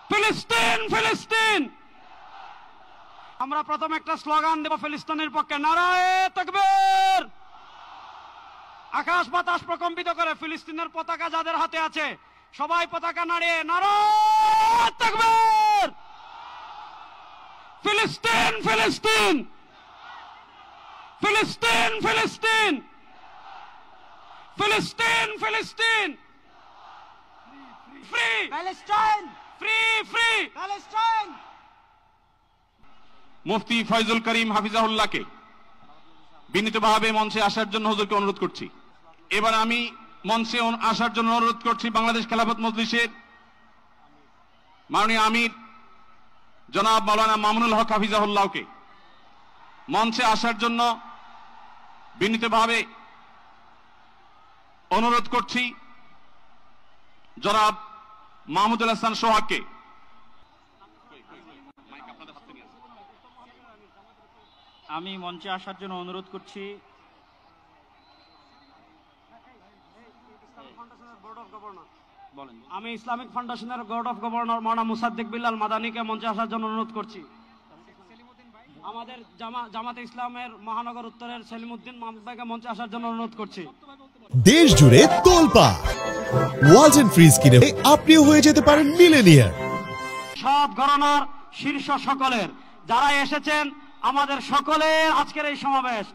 ফিলিস্তিন ফিলিস্তিন। আমরা প্রথম একটা স্লোগান দেব ফিলিস্তিনের পক্ষে, নারায়ে তাকবীর। আকাশ বাতাস প্রকম্পিত করে ফিলিস্তিনের পতাকা যাদের হাতে আছে সবাই পতাকা নাড়িয়ে নারায়ে তাকবীর। ফিলিস্তিন ফিলিস্তিন ফিলিস্তিন ফিলিস্তিন ফিলিস্তিন ফিলিস্তিন। Free Palestine, free free Palestine. Mufti Foyzul Karim হাফিজাহুল্লাহকে বিনীতভাবে মঞ্চে আসার জন্য হুজুরকে অনুরোধ করছি। এবার আমি মঞ্চে আসার জন্য অনুরোধ করছি বাংলাদেশ খেলাফত মজলিসের মাননীয় আমির জনাব মাওলানা মামুনুল হক হাফিজাহুল্লাহকে মঞ্চে আসার জন্য বিনীতভাবে অনুরোধ করছি জনাব মাহমুদুল হাসান সোহাগকে। আমি মঞ্চে আসার জন্য অনুরোধ করছি আমি ইসলামিক ফাউন্ডেশনের বোর্ড অফ গভর্নর মাওলানা মুসাদ্দিক বিল্লাল মাদানীকে মঞ্চে আসার জন্য অনুরোধ করছি। আমাদের জামাতে ইসলামের মহানগর উত্তরের সেলিমউদ্দিন মাহমুদ ভাইকে মঞ্চে আসার জন্য অনুরোধ করছি। দেশ জুড়ে তোলপাড় ওয়ালটন ফ্রিজ কিনে আপনিও হয়ে যেতে পারেন মিলেনিয়ার। সব ঘরানার শীর্ষ সকলের যারা এসেছেন আমাদের সকলের আজকের এই সমাবেশ,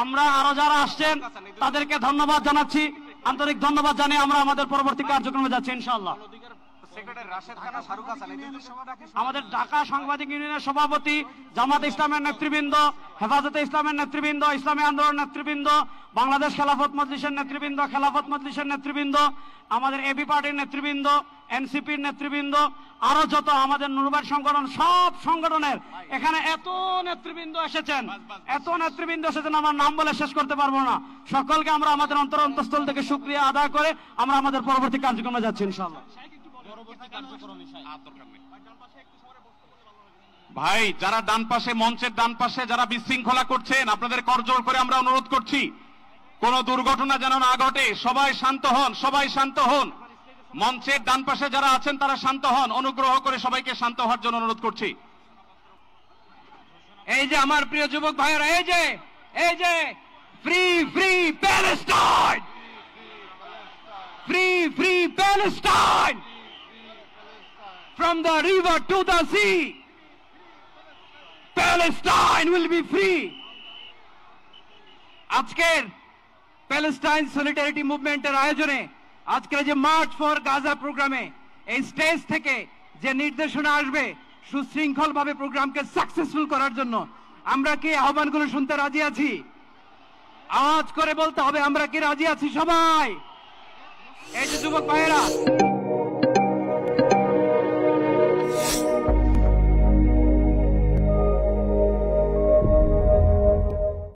আমরা আরো যারা আসছেন তাদেরকে ধন্যবাদ জানাচ্ছি। আন্তরিক ধন্যবাদ জানিয়ে আমরা আমাদের পরবর্তী কার্যক্রমে যাচ্ছি ইনশাআল্লাহ। আমাদের ঢাকা সাংবাদিক ইউনিয়নের সভাপতি, জামাত ইসলামের নেতৃবৃন্দ, হেফাজতে ইসলামের নেতৃবৃন্দ, ইসলামী আন্দোলন নেতৃবৃন্দ, বাংলাদেশ খেলাফত মজলিসের নেতৃবৃন্দ, খেলাফত মজলিসের নেতৃবৃন্দ, আমাদের এবি পার্টির নেতৃবৃন্দ, এনসিপির নেতৃবৃন্দ, আরো যত আমাদের নুরবাদ সংগঠন, সব সংগঠনের এখানে এত নেতৃবৃন্দ এসেছেন আমার নাম বলে শেষ করতে পারবো না। সকলকে আমরা আমাদের অন্তঃস্থল থেকে শুকরিয়া আদায় করে আমরা আমাদের পরবর্তী কার্যক্রমে যাচ্ছি ইনশাআল্লাহ। ভাই যারা ডান পাশে, মঞ্চের ডান পাশে যারা বিশৃঙ্খলা করছেন, আপনাদের করজোড় করে আমরা অনুরোধ করছি কোন দুর্ঘটনা যেন না ঘটে। সবাই শান্ত হন, সবাই শান্ত হন। মঞ্চের ডান পাশে যারা আছেন তারা শান্ত হন। অনুগ্রহ করে সবাইকে শান্ত হওয়ার জন্য অনুরোধ করছি। এই যে আমার প্রিয় যুবক ভাইয়েরা, এই যে free free Palestine, free free Palestine, from the river to the sea, Palestine will be free. আজকের প্যালেস্টাইন সলিডারিটি মুভমেন্টের আয়োজনে আজকের যে মার্চ ফর গাজা প্রোগ্রামে এই স্টেজ থেকে যে নির্দেশনা আসবে সুশৃঙ্খল ভাবে প্রোগ্রামকে সাকসেসফুল করার জন্য, আমরা কি আহ্বানগুলো শুনতে রাজি আছি? আওয়াজ করে বলতে হবে আমরা কি রাজি আছি সবাই? এই যে যুবক ভাইয়েরা,